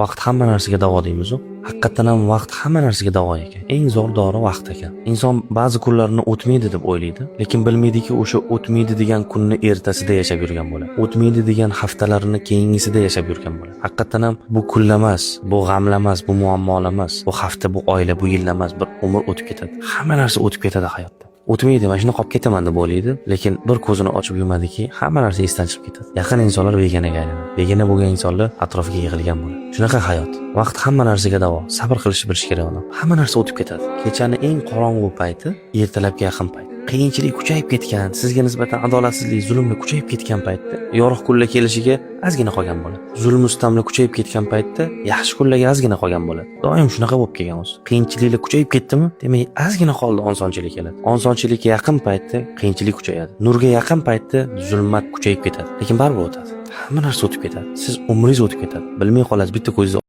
Vaqt hamma narsaga davo deymiz-ku. Haqiqatan ham vaqt hamma narsaga davo ekan. Eng zo'r dori vaqt ekan. Inson ba'zi kunlarni o'tmaydi deb o'ylaydi, lekin bilmaydiki o'sha o'tmaydi degan kunni ertasida yashab yurgan bo'ladi. O'tmaydi degan haftalarini keyingisida yashab yurgan bo'ladi. Haqiqatan ham bu kunlar emas, bu g'amlar emas, bu muammolar emas, bu hafta, bu oylar, bu yillar emas, bir umr o'tib ketadi. Hamma narsa o'tib ketadi hayotda. O'tmaydi, mana shuni qolib ketaman deb o'ylaydi, lekin bir ko'zini ochib yumadiki, hamma narsa esdan chiqib ketadi. Yaqin insonlar beganaga aylanadi. Begona bo'lgan insonlar atrofiga yig'ilgan bo'ladi. Shunaqa hayot. Vaqt hamma narsaga davo. Sabr qilishni bilish kerak odam. Hamma narsa o'tib ketadi. Kechani eng qorong'u payti ertalabga yaqin payt. Qiyinchilik kuchayib ketgan, sizga nisbatan adolatsizlik, zulmlar kuchayib ketgan paytda yorug' kunlar kelishiga ozgina qolgan bo'ladi. Zulm ustamlar kuchayib ketgan paytda yaxshi kunlarga ozgina qolgan bo'ladi. Doim shunaqa bo'lib kelgan o'zi. Qiyinchiliklar kuchayib ketdimi, demak ozgina qoldi osonchilik keladi. Osonchilikka yaqin paytda qiyinchilik kuchayadi. Nurga yaqin paytda zulmat kuchayib ketadi. Lekin baribir o'tadi. Hamma narsa o'tib ketadi. Siz umringiz o'tib ketadi. Bilmay qolasiz, bitta ko'zingiz